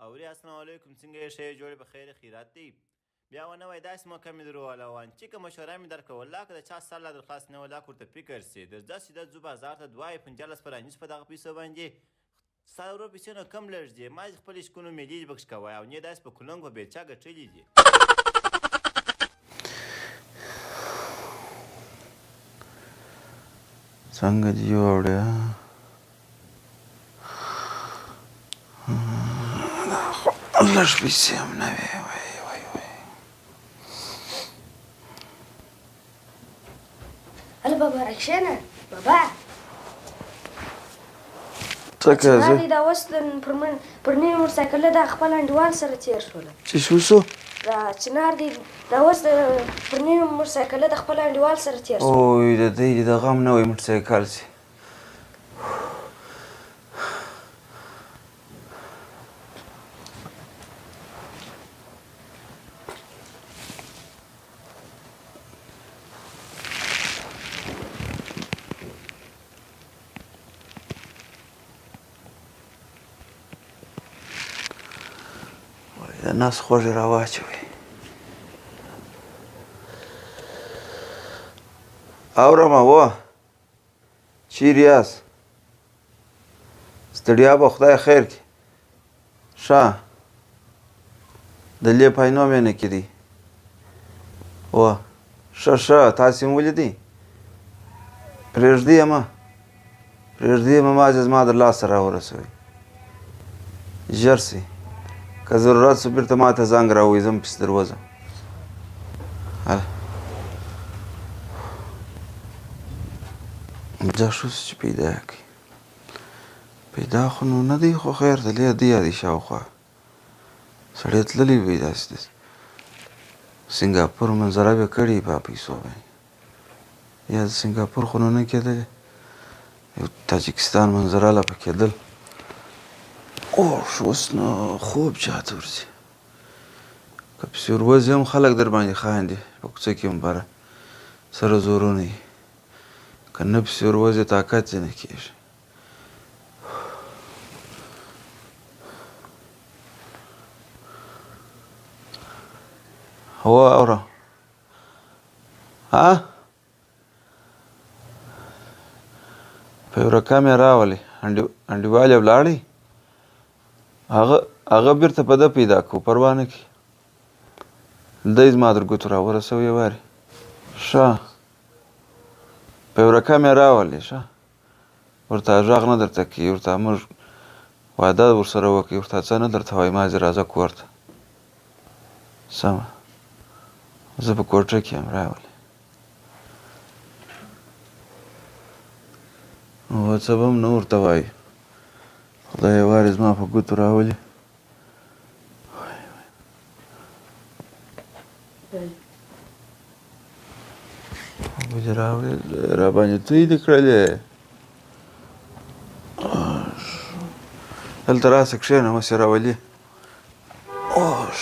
اورې السلام علیکم څنګه یې ښه جوړې په خیر خیرات دی بیا ونه وای داسې موقع مې درولوان چې که مشوره مې درکړه والله که د چا سر لا درخواست نه والله که ورته فکر سي درځه سیده ځو بازار ته 2.15 په رانیسو په دغه پیسو باندې ستا ورور پیسې نو کم لږ دي ما دې خپلې شکونو مېلې دي پکښې کوی او نه داسې په کلنګ په بیلچه ګټلي دي څنګه دي جوړه لږ پیسې هم نه وې هله بابا راکښېنه بابا څه کوې دا اوس پر نوي موټرسایکل د خپل انډیوال سره تېر شولو چې شو دا چنار دی دا اوس پر نوي موټرسایکل د خپل انډیوال سره تېر شولو اوی د دی د غم نوی موټرسایکل سي د نس خوږې راواچوئ اورمه و چیرې یاست ستړیا به خدای خیر کړي ښه د لې پاینو مې نه کړي و ښه تاسې مې ولیدئ پرېږدي یې ما چې زما در لاسه راورسوئ ژر سئ که ضرورت سو بیرته ما ته زنګ راووایئ زه هم پسې در وځم دا شو چې پیدا کړي پیدا خو نو نه دی خو خیر د لې دی یادي شاوخوا سړی تللی وي داسې سنګاپور منظره به کړې په پیسو باندې یا د سنګاپور خو نو نه کېدلې یو تاجکستان منظره لا په کېدل اوش اوس نو خوب چاته ورځي که پسې وروځي هم خلک در باندې خاندي په کوڅه کې هم بره سره زورونه یي که نه پسې وروځي طاقت یې نه کېږي هو اوره ها په یو رقم یې راولې انډیوال یې ولاړی هغه بیرته په ده پیدا کړو پروا نه کړي دی زما در ګوتو راورسوي یې وارې ښه په یو رقم یې راولې ښه ورته غږ نه درته کوي ورته موږ واده ورسره وکړي ورته څه نه درته وایي ما ځې راځه کور ته سمه زه په کوټه کې یم راولې هو څه به هم نه ورته وایي خدای یې وارې زما په ګوتو راولي ولې راولې راباندې توی دې کړلې دلته راسه کښېنه اوس یې راولي اوش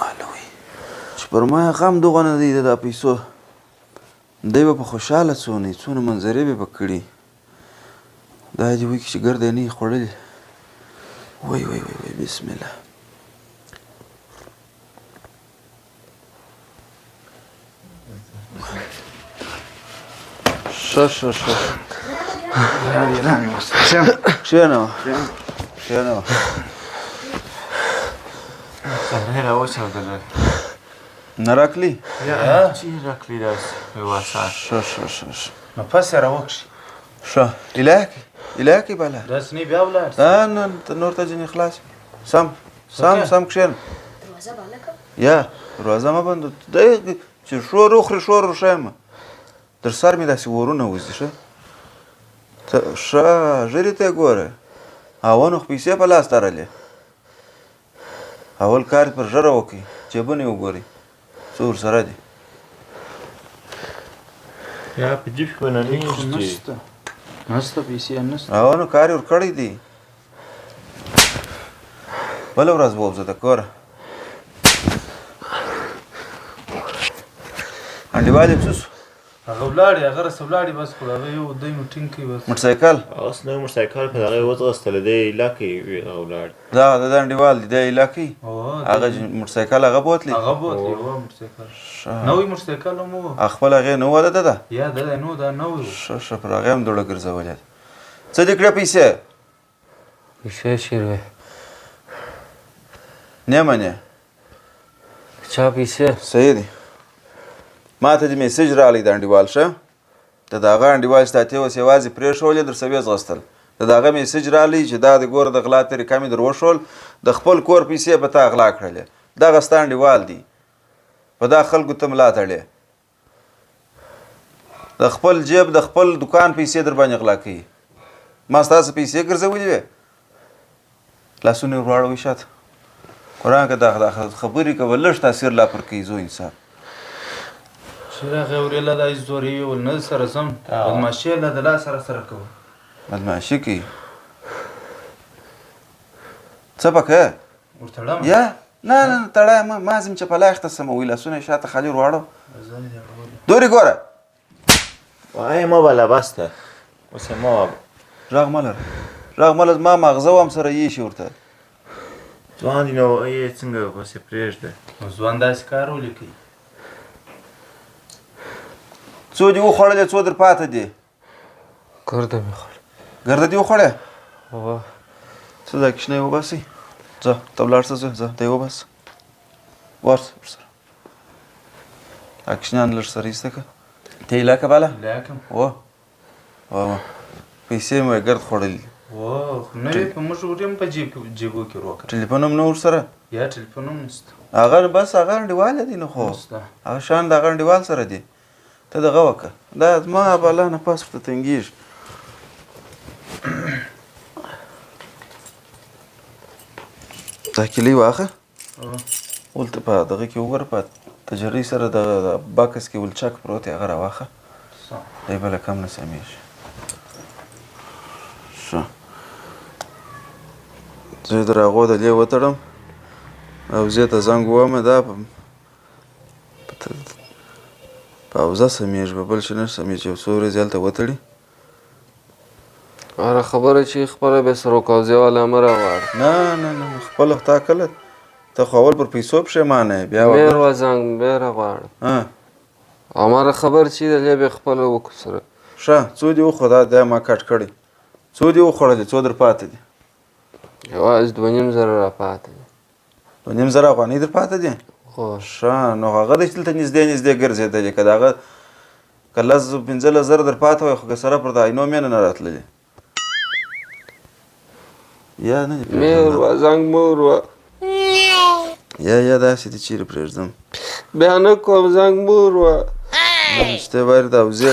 الوی چې پر ما یې غم دغه نه دی د دا پیسو دی به په خوشحاله څونه منظرې به په کړي دا دې وایي چې ګرده یې نه یې خوړلې وای بسم الله ښه کښېنه صحنه راوچاودله نه راکلي چیرې راکلي داسې په یو اساس ښه نو پس یې راوکړي ښه ایله کړي بله داسې نه بیا ولاړ نه نور ته ځینې خلاص سم کښېنه دروازه بنده کړه یا دروازه مه بندو دی چې شور وخوري شور ورښیمه در سر مې داسې ورونه وځي ښه ژرې ته یې ګوره هوا نو خو پیسې په لاس تړلې اول کار پر ژره وکړئ جیبونه یې وګورئ څه ورسره دي یا په جیب کې به نه نسته پیسې هم نسته هوا نو کار یې ورکړی دی بله ورځ به ووځه د کوره انډیوال یې څه سو هغه ولاړې هغه راسه ولاړې بس خو هغه یو دی نو ټینګ کوي بس موټرسایکل اوس نوی موټرسایکل په دغه وځغستله دی علاقې هغه ولاړ دغه د انډیوال دی د علاقې هغه هغه موټرسایکل هغه بوتلی بوت یو موټرسایکل نوی موټرسایکل هم و خپل هغې نه وله ده یا ده نو دا نوی و ښه پر هغې هم دوړه ګرځولې ده څه دې کړه پیسې پیسې شیروي نه منې چا پیسې صحیح دی ما ته دې میسج راغلی د انډیوال ښه د هغه انډیوال چې تا ته اوس یوازې پرېښولې در څه ویې ځغستل د هغه میسج راغلی چې دا د ګوره د غلا طریقه مې در وښول د خپل کور پیسې به تا غلا کړلې دغه ستا انډیوال دی په دا خلکو ته ملا تړې د خپل جیب د خپل دکان پیسې در باندې غلا کوي ما ستاسو پیسې ګرځولې وې لاسونه یې ور واړوئ شاته قرآن که دا خبرې کوه لږ تاثیر لا پر کوي زو انسان چې هغې اورېله دا زورې ویول نه سره سم بدماشي یې له د لاس سره کوه بدماشي کوي څه پکې ورتړم یا نه نه تړی ما ځم چې په لایخته سموي لاسونه یې شاته خالي ور واړو دورې ګوره وایه مه بله بس ده اوس یې مه وه غږ مه لره غږ مه لره زما ماغزه وم سره یېشي ورته ځوان دي نو یې څنګه بس یې پرېږده ځوان داسې کار ولې کوي څو دې وخوړلې څو در پاته دي ګرده مې خوړ ګرده دې وخوړې هوا څه دا کشنه یې وباسئ ځه ته ولاړ شه ځه ته یې وباسه ورسه ورسره دا کشنیان لږ سره ایسته که ته یې لاکه باله لاکم وه پیسې مې ګرد خوړلي نه وي په موږ وریم په جیبو کې روکه ټلیفون هم نه ورسره یا ټلیفون هم نشته هغه بس هغه انډیواله دي نو خو هغه شان د هغه انډیوال سره دي ته دغه وکړه دا زما بالا نه پاس ورته تنګېږي دا کیلۍ واخه ولته په دغه کې وګوره په تجرۍ سره دغه باکس کې ولچک پروت دی هغه راواخه دی بله کم نه سمیږي ښه زه یې د راغو د لې وتړم او زه ته زنګ ووهمه دا په اوزه سمیږي په بل شي نه سمیږي یو څو ورځې هلته وتړي هره خبره چې خپله به سروکاوزې والا مه راغواړه نه نه نه خپله تا کله ته خو اول پر پیسو پښېمانه یې بیا بیا روزنګ بیا راغواړه هماره خبر چې د لې به خپله وکړو سره ښه څو دې وخوړه دا ما کټ کړی څو دې وخوړلې څو در پاته دي یوازې 2,500 راپاته دي 2,500 افغانۍ در پاته دي ښه نو هغه دی چې دلته نږدې ګرځېدلې که د هغه که 15,000 در پاته وای خو که سره پر د عینو مینه نه راتللې یا نه دې مې وروا زنګ مه وروا یا داسې دي چیرې پرېږدم بیا نه کوم زنګ مه وروا چې ته وارې د اوزې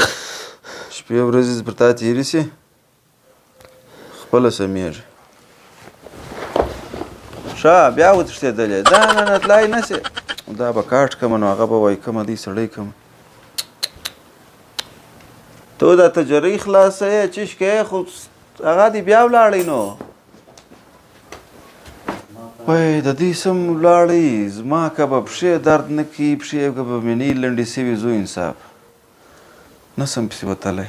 شپې ورځې پر تا تېرې سي خپله سمیږي ښه بیا وتښتېدلې دا نه تلای نه سې دا به کاټ کمه نو هغه به وایي کمه دی سړی کمه تو دا تجرۍ خلاصه یې چیش کې خو هغه دې بیا ولاړی نو وای د دې سم ولاړی زما که به پښې درد نه کوي پښې که به مینې لنډې سوي زو انصاف نه سم پسې وتلی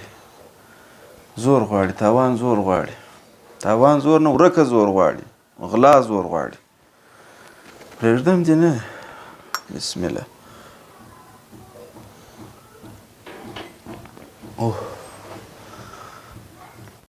زور غواړي تاوان زور غواړي تاوان زور نه ورکه زور غواړي غلا زور غواړي پرېږدم دې نه بسم الله اوه